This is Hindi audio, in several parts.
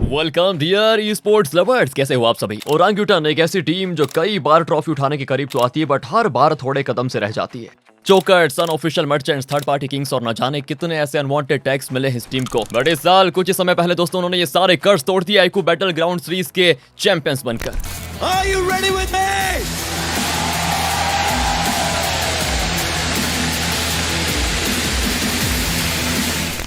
Welcome dear esports lovers, कैसे हो आप सभी। ओरांगुटन एक ऐसी टीम जो कई बार ट्रॉफी उठाने के करीब तो आती है बट हर बार थोड़े कदम से रह जाती है। Chokers, unofficial merchants, third party Kings और न जाने कितने ऐसे अनवांटेड टैग्स मिले इस टीम को। बट इस साल कुछ ही समय पहले दोस्तों उन्होंने ये सारे कर्ज तोड़ दिया आईक्यू बैटल ग्राउंड सीरीज के चैंपियंस बनकर। Are you ready with me?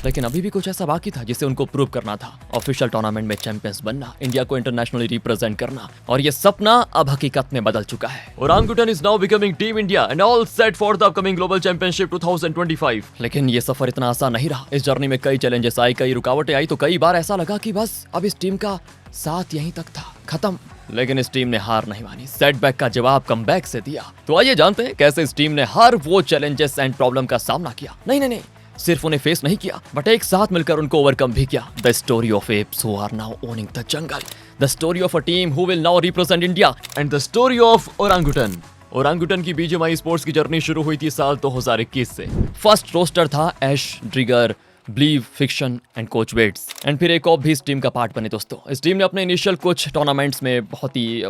लेकिन अभी भी कुछ ऐसा बाकी था जिसे उनको प्रूव करना था। ऑफिशियल टूर्नामेंट में चैंपियंस बनना, इंडिया को इंटरनेशनली रिप्रेजेंट करना, और ये सपना अब हकीकत में बदल चुका है। Orangutan is now becoming team India and all set for the upcoming global championship 2025। लेकिन ये सफर इतना आसान नहीं रहा। इस जर्नी में कई चैलेंजेस आए, कई रुकावटें आई, तो कई बार ऐसा लगा कि बस अब इस टीम का साथ यहीं तक था, खत्म। लेकिन इस टीम ने हार नहीं मानी, सेटबैक का जवाब कमबैक से दिया। तो आइए जानते हैं कैसे इस टीम ने हर वो चैलेंजेस एंड प्रॉब्लम का सामना किया। नहीं, सिर्फ उन्हें फेस नहीं किया बट एक साथ मिलकर उनको ओवरकम भी किया। The story of apes who are now owning the jungle, the story of a team who will now represent India and the story of orangutan. Orangutan की बीजीएमआई स्पोर्ट्स की जर्नी शुरू हुई थी साल 2021 से। फर्स्ट रोस्टर था Ash, Driger, Blieve, Fiction and coach Wets, and फिर एक और भी इस टीम का पार्ट बने दोस्तों। इस टीम ने अपने इनिशियल कुछ टूर्नामेंट्स में बहुत ही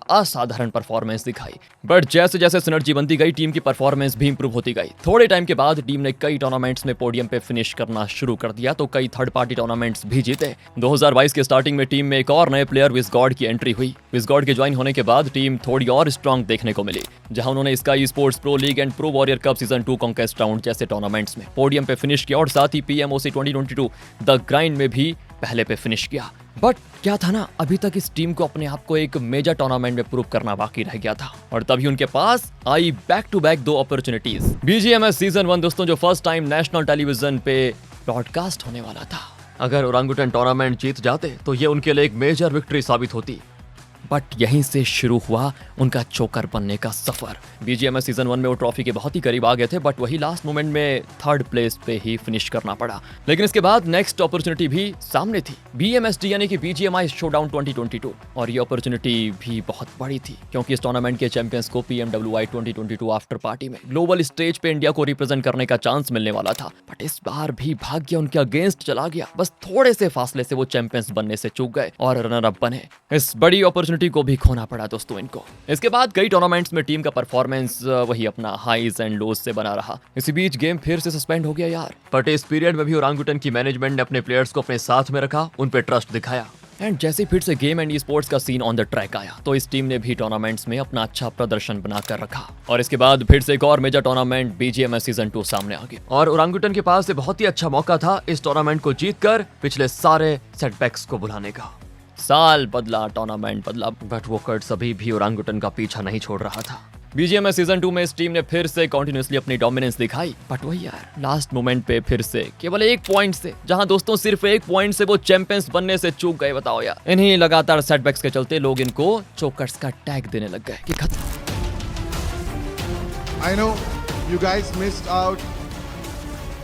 असाधारण परफॉर्मेंस दिखाई, बट जैसे जैसे सिनर्जी बनती गई टीम की परफॉर्मेंस भी इंप्रूव होती गई। थोड़े टाइम के बाद टीम ने कई टूर्नामेंट्स में पोडियम पे फिनिश करना शुरू कर दिया, तो कई थर्ड पार्टी टूर्नामेंट्स भी जीते। 2022 के स्टार्टिंग में टीम में एक और नए प्लेयर विजगॉड की एंट्री हुई। विजगॉड के ज्वाइन होने के बाद टीम थोड़ी और स्ट्रांग देखने को मिली, जहां उन्होंने sky sports pro league and pro warrior cup season 2 conquest round जैसे टूर्नामेंट्स में पोडियम पे फिनिश किया, और साथ ही पीएमओसी 2022 द ग्राइंड में भी पहले पे फिनिश किया। बट क्या था ना, अभी तक इस टीम को अपने आप को एक मेजर टूर्नामेंट में प्रूव करना बाकी रह गया था, और तभी उनके पास आई back to back 2 opportunities. BGMS season 1 दोस्तों, जो फर्स्ट टाइम नेशनल टेलीविजन पे ब्रॉडकास्ट होने वाला था। अगर ओरांगुटन टूर्नामेंट जीत जाते तो ये उनके लिए एक मेजर विक्ट्री साबित होती। बट यहीं से शुरू हुआ उनका चोकर बनने का सफर। बीजीएमएस सीजन 1 में वो ट्रॉफी के बहुत ही करीब आ गए थे, बट वही लास्ट मोमेंट में थर्ड प्लेस पे ही फिनिश करना पड़ा। लेकिन इसके बाद नेक्स्ट अपॉर्चुनिटी भी सामने थी, बीएमएसटी यानी कि बीजीएमआई शोडाउन 2022, और ये अपॉर्चुनिटी भी बहुत बड़ी थी क्योंकि इस टूर्नामेंट के चैंपियंस को पीएमडब्ल्यूआई 2022 आफ्टर पार्टी में ग्लोबल स्टेज पे इंडिया को रिप्रेजेंट करने का चांस मिलने वाला था। बट इस बार भी भाग्य उनके अगेंस्ट चला गया। बस थोड़े से फासले से वो चैंपियंस बनने से चूक गए और रनर अप बने। इस बड़ी अपॉर्चुनिटी को भी खोना पड़ा दोस्तों इनको। इसके बाद कई टूर्नामेंट्स में टीम का परफॉर्मेंस वही अपना हाईज एंड लोज से बना रहा। इसी बीच गेम फिर से सस्पेंड हो गया यार, बट इस पीरियड में भी ओरांगुटन की मैनेजमेंट ने अपने प्लेयर्स को अपने साथ में रखा, उन पे ट्रस्ट दिखाया, एंड जैसे फिर से गेम एंड स्पोर्ट्स का सीन ऑन द ट्रैक आया तो इस टीम ने भी टूर्नामेंट्स में अपना अच्छा प्रदर्शन बनाकर रखा। और इसके बाद फिर से एक और मेजर टूर्नामेंट बीजीएमएस सीजन 2 सामने आ गया, और ओरांगुटन के पास बहुत ही अच्छा मौका था इस टूर्नामेंट को जीतकर पिछले सारे सेटबैक्स को भुलाने का। साल बदला, टूर्नामेंट बदला, बट वो कर्ज अभी भी ओरांगुटन का पीछा नहीं छोड़ रहा था। बीजीएमएस सीजन 2 में इस टीम ने फिर से कंटिन्यूअसली अपनी डोमिनेंस दिखाई, बट वही यार लास्ट मोमेंट पे फिर से केवल 1 पॉइंट से, जहां दोस्तों सिर्फ 1 पॉइंट से वो चैंपियंस बनने से चूक गए। बताओ यार, इन्हीं लगातार सेटबैक्स के चलते लोग इनको चोकर्स का टैग देने लग गए कि खत्म। I know you guys missed out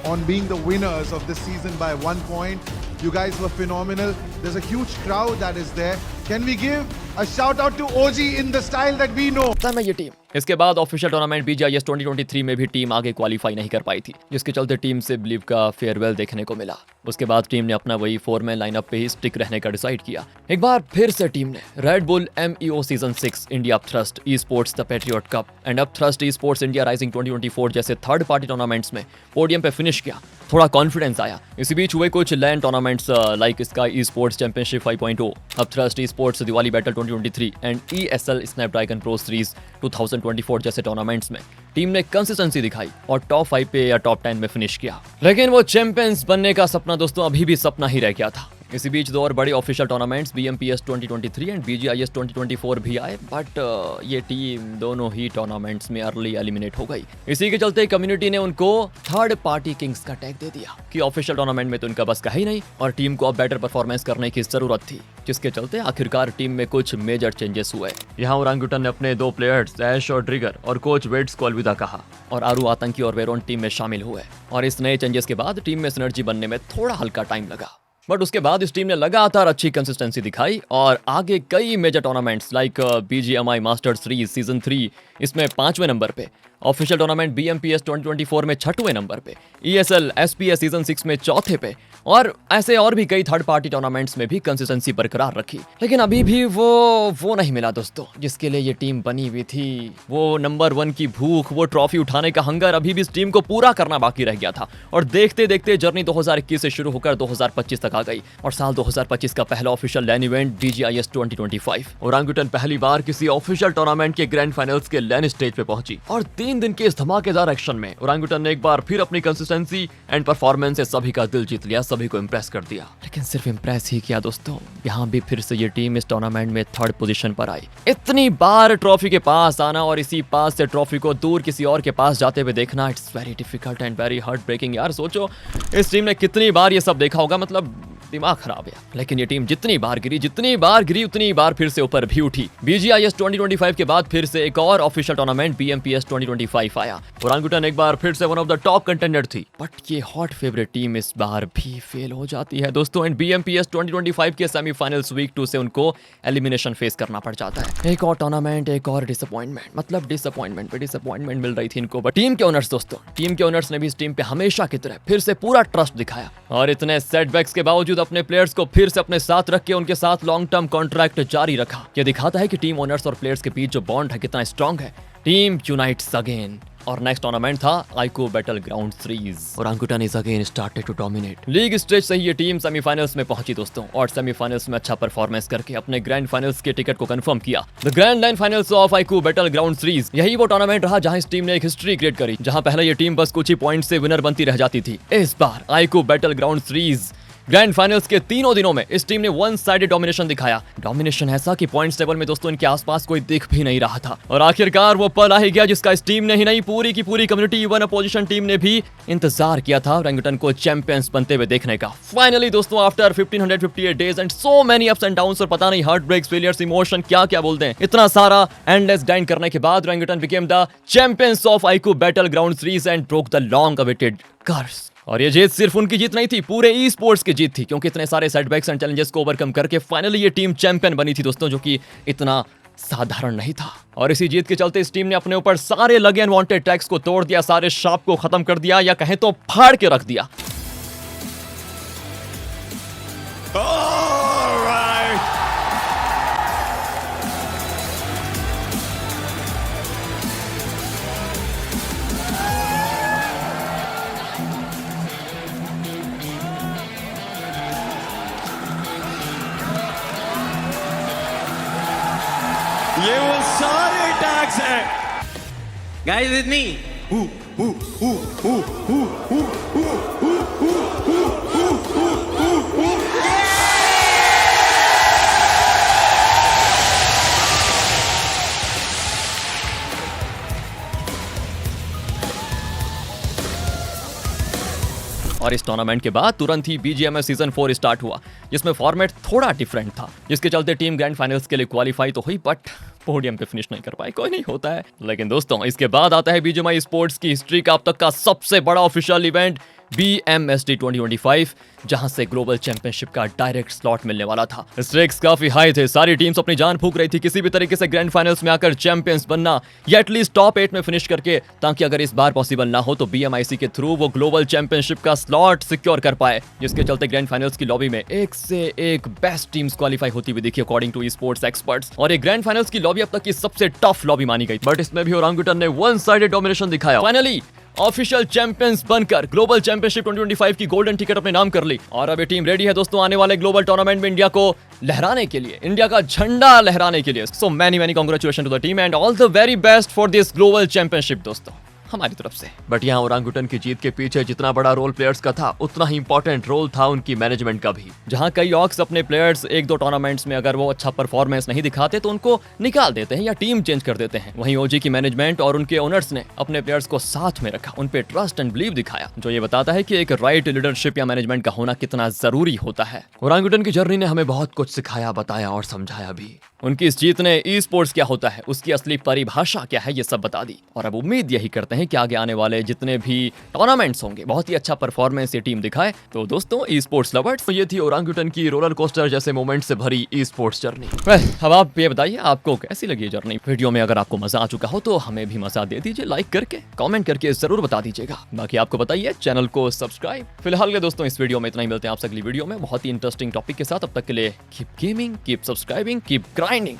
on being the winners of this season by 1 point. You guys were phenomenal. There's a huge crowd that is there. Can we give a shout out to OG in the style that we know? मैं ये टीम इसके बाद ऑफिशियल टूर्नामेंट बीजीआईएस 2023 में भी टीम आगे क्वालिफाई नहीं कर पाई थी, जिसके चलते टीम से बिलीव का फेयरवेल देखने को मिला। उसके बाद टीम ने अपना वही 4-मैन लाइनअप पे ही स्टिक रहने का डिसाइड किया। एक बार फिर से टीम ने red bull MEO season 6, India upthrust, e sports the patriot cup and upthrust e sports India rising 2024 जैसे थर्ड पार्टी टूर्नामेंट्स में पोडियम पे फिनिश किया। थोड़ा कॉन्फिडेंस आया। इसी बीच हुए कुछ land tournaments like sky e sports championship 5.0, upthrust e sports Diwali battle 2023 and ESL Snapdragon pro series 2024 जैसे टूर्नामेंट्स में टीम ने कंसिस्टेंसी दिखाई और टॉप 5 पे या टॉप 10 में फिनिश किया। लेकिन वो चैंपियंस बनने का सपना दोस्तों अभी भी सपना ही रह गया था। इसी बीच 2 और बड़े official tournaments BMPS 2023 and BGIS 2024 भी आए, बट ये टीम दोनों ही टूर्नामेंट्स में अर्ली एलिमिनेट हो गई। इसी के चलते कम्युनिटी ने उनको थर्ड पार्टी किंग्स का टैग दे दिया कि ऑफिशियल टूर्नामेंट में तो उनका बस का ही नहीं और टीम को अब बेटर परफॉर्मेंस करने की जरूरत थी, जिसके चलते आखिरकार टीम में कुछ मेजर चेंजेस हुए। यहाँ ओरांगुटन ने अपने 2 प्लेयर्स ऐश और ड्रिगर और कोच वेट्स को अलविदा कहा, और आरू आतंकी और वेरोन टीम में शामिल हुए। और इस नए चेंजेस के बाद टीम में सिनर्जी बनने में थोड़ा हल्का टाइम लगा, बट उसके बाद इस टीम ने लगातार अच्छी कंसिस्टेंसी दिखाई और आगे कई major tournaments like BGMI masters series season 3 इसमें 5वें नंबर पे, ऑफिशियल टूर्नामेंट बीएमपीएस 2024 में 6वें नंबर पे, ईएसएल एसपीएस सीजन 6 में 4थे पे, और ऐसे और भी कई थर्ड पार्टी टूर्नामेंट्स में भी कंसिस्टेंसी बरकरार रखी, लेकिन अभी भी वो नहीं मिला दोस्तों जिसके लिए ये टीम बनी हुई थी। वो नंबर 1 की भूख, वो ट्रॉफी उठाने का हंगर अभी भी इस टीम को पूरा करना बाकी रह गया था। और देखते देखते जर्नी 2021 से शुरू होकर 2025 तक आ गई और साल 2025 का पहला ऑफिशियल लैन इवेंट DGIS 2025। ओरांगुटन पहली बार किसी ऑफिशियल टूर्नामेंट के ग्रैंड फाइनल्स के लैन स्टेज पे पहुंची और 3 दिन के इस धमाकेदार एक्शन में ओरांगुटन ने एक बार फिर अपनी कंसिस्टेंसी एंड परफॉर्मेंस से सभी का दिल जीत लिया, सभी को इंप्रेस कर दिया। लेकिन सिर्फ इंप्रेस ही किया दोस्तों, यहाँ भी फिर से ये टीम इस टूर्नामेंट में 3rd पोजीशन पर आई। इतनी बार ट्रॉफी के पास आना और इसी पास से ट्रॉफी को दूर किसी और के पास जाते हुए देखना, it's very difficult and very heartbreaking. यार सोचो इस टीम ने कितनी बार ये सब देखा होगा, मतलब दिमाग खराब है। लेकिन ये टीम जितनी बार गिरी उतनी बार फिर से ऊपर भी उठी। BGIS 2025 के बाद फिर से एक और ऑफिशियल टूर्नामेंट BMPS 2025 आया। ओरांगुटन एक बार फिर से one of the top contender थी, बट ये हॉट फेवरेट टीम इस बार भी फेल हो जाती है दोस्तों। एंड BMPS 2025 के सेमीफाइनल्स वीक 2 से उनको एलिमिनेशन फेस करना पड़ जाता है। एक और टूर्नामेंट, एक और डिसअपॉइंटमेंट, मतलब डिसअपॉइंटमेंट पे डिसअपॉइंटमेंट मिल रही थी इनको। बट टीम के ओनर्स दोस्तों, टीम के ओनर्स ने भी इस टीम पे हमेशा की तरह फिर से पूरा ट्रस्ट दिखाया और इतने सेटबैक्स के बावजूद अपने प्लेयर्स को फिर से अपने साथ रख के उनके साथ लॉन्ग टर्म कॉन्ट्रैक्ट जारी रखा। यह दिखाता है कि टीम ओनर्स और प्लेयर्स के बीच जो बॉन्ड है कितना स्ट्रांग है। Team unites again. और नेक्स्ट टूर्नामेंट था iQOO battleground series. Orangutan is again started to dominate. League stage से ही ये टीम सेमीफाइनल्स में पहुंची दोस्तों और सेमीफाइनल्स में अच्छा परफॉर्मेंस करके अपने ग्रैंड फाइनल्स के टिकट को कंफर्म किया। The grand line finals of iQOO battleground series, यही वो टूर्नामेंट रहा जहां इस टीम ने एक हिस्ट्री क्रिएट करी, जहां पहले ये टीम बस कुछ ही पॉइंट से विनर बनती रह जाती थी। इस बार iQOO battleground series grand finals के तीनों दिनों में इस टीम ने वन साइडेड डोमिनेशन दिखाया। डोमिनेशन ऐसा कि पॉइंट्स टेबल में दोस्तों इनके आसपास कोई दिख भी नहीं रहा था और आखिरकार वो पल आ ही गया जिसका इस टीम ने ही नहीं, पूरी की पूरी कम्युनिटी इवन अपोजिशन टीम ने भी इंतजार किया था ओरांगुटन को चैंपियंस बनते हुए देखने का। फाइनली दोस्तों after 1558 days and so many ups and downs और पता नहीं हार्ट ब्रेक्स, फेलियर्स, इमोशन, क्या क्या बोलते हैं, इतना सारा एंडलेस ग्राइंड करने के बाद orangutan became the champions of iQOO battleground series and broke the long awaited curse. और ये जीत सिर्फ उनकी जीत नहीं थी, पूरे ई स्पोर्ट्स की जीत थी, क्योंकि इतने सारे सेटबैक्स एंड चैलेंजेस को ओवरकम करके फाइनली ये टीम चैंपियन बनी थी दोस्तों, जो कि इतना साधारण नहीं था। और इसी जीत के चलते इस टीम ने अपने ऊपर सारे लगे अनवांटेड टैक्स को तोड़ दिया, सारे शाप को खत्म कर दिया या कहें तो फाड़ के रख दिया। ये वो सारे टैग्स हैं। Guys with me. और इस टूर्नामेंट के बाद तुरंत ही BGMS सीजन 4 स्टार्ट हुआ, जिसमें फॉर्मेट थोड़ा डिफरेंट था, जिसके चलते टीम ग्रैंड फाइनल्स के लिए क्वालिफाई तो हुई बट पोडियम पे फिनिश नहीं कर पाए। कोई नहीं, होता है। लेकिन दोस्तों इसके बाद आता है BGMI स्पोर्ट्स की हिस्ट्री का अब तक का सबसे बड़ा ऑफिशियल इवेंट BMSD 2025, जहां से ग्लोबल चैंपियनशिप का डायरेक्ट स्लॉट मिलने वाला था। स्टेक्स काफी हाई थे, सारी टीम्स अपनी जान फूंक रही थी किसी भी तरीके से ग्रैंड फाइनल्स में आकर चैंपियंस बनना या एटलीस्ट टॉप 8 में फिनिश करके, ताकि अगर इस बार पॉसिबल ना हो तो BMIC के थ्रू वो ग्लोबल चैंपियनशिप का स्लॉट सिक्योर कर पाए, जिसके चलते ग्रैंड फाइनल्स की लॉबी में एक से एक बेस्ट टीम्स क्वालिफाई होती हुई दिखी अकॉर्डिंग टू स्पोर्ट्स एक्सपर्ट्स। और ये ग्रैंड फाइनल्स की लॉबी अब तक की सबसे टफ लॉबी मानी गई, बट इसमें भी ओरांगुटन ने वन साइडेड डोमिनेशन दिखाया। फाइनली ऑफिशियल चैंपियंस बनकर ग्लोबल चैंपियनशिप 2025 की गोल्डन टिकट अपने नाम कर ली और अब ये टीम रेडी है दोस्तों आने वाले ग्लोबल टूर्नामेंट में इंडिया को लहराने के लिए, इंडिया का झंडा लहराने के लिए। So many congratulation to the team and all the very best for this global championship दोस्तों हमारी तरफ से। बट यहाँ ओरांगुटन की जीत के पीछे जितना बड़ा रोल प्लेयर्स का था, उतना ही इंपॉर्टेंट रोल था उनकी मैनेजमेंट का भी। जहाँ कई ऑक्स अपने प्लेयर्स एक दो टूर्नामेंट्स में अगर वो अच्छा परफॉर्मेंस नहीं दिखाते तो उनको निकाल देते हैं या टीम चेंज कर देते हैं, वहीं ओजी की मैनेजमेंट और उनके ओनर्स ने अपने प्लेयर्स को साथ में रखा, उन पे ट्रस्ट एंड बिलीव दिखाया, जो ये बताता है कि एक राइट लीडरशिप या मैनेजमेंट का होना कितना जरूरी होता है। ओरांगुटन की जर्नी ने हमें बहुत कुछ सिखाया, बताया और समझाया भी। उनकी इस जीत ने ई स्पोर्ट्स क्या होता है, उसकी असली परिभाषा क्या है, ये सब बता दी। और अब उम्मीद यही करते हैं चाहते हैं कि आगे आने वाले जितने भी टूर्नामेंट्स होंगे बहुत ही अच्छा परफॉर्मेंस ये टीम दिखाए। तो दोस्तों ई स्पोर्ट्स लवर्स, ये थी ओरांगुटन की रोलर कोस्टर जैसे मोमेंट से भरी ई स्पोर्ट्स जर्नी। अब आप ये बताइए आपको कैसी लगी जर्नी। वीडियो में अगर आपको मजा आ चुका हो तो हमें भी मजा दे दीजिए, लाइक करके कमेंट करके जरूर बता दीजिएगा। बाकी आपको बताइए चैनल को सब्सक्राइब। फिलहाल के दोस्तों इस वीडियो में इतना ही, मिलते हैं आपसे अगली वीडियो में बहुत ही इंटरेस्टिंग टॉपिक के साथ। अब तक के लिए keep gaming, keep subscribing, keep grinding.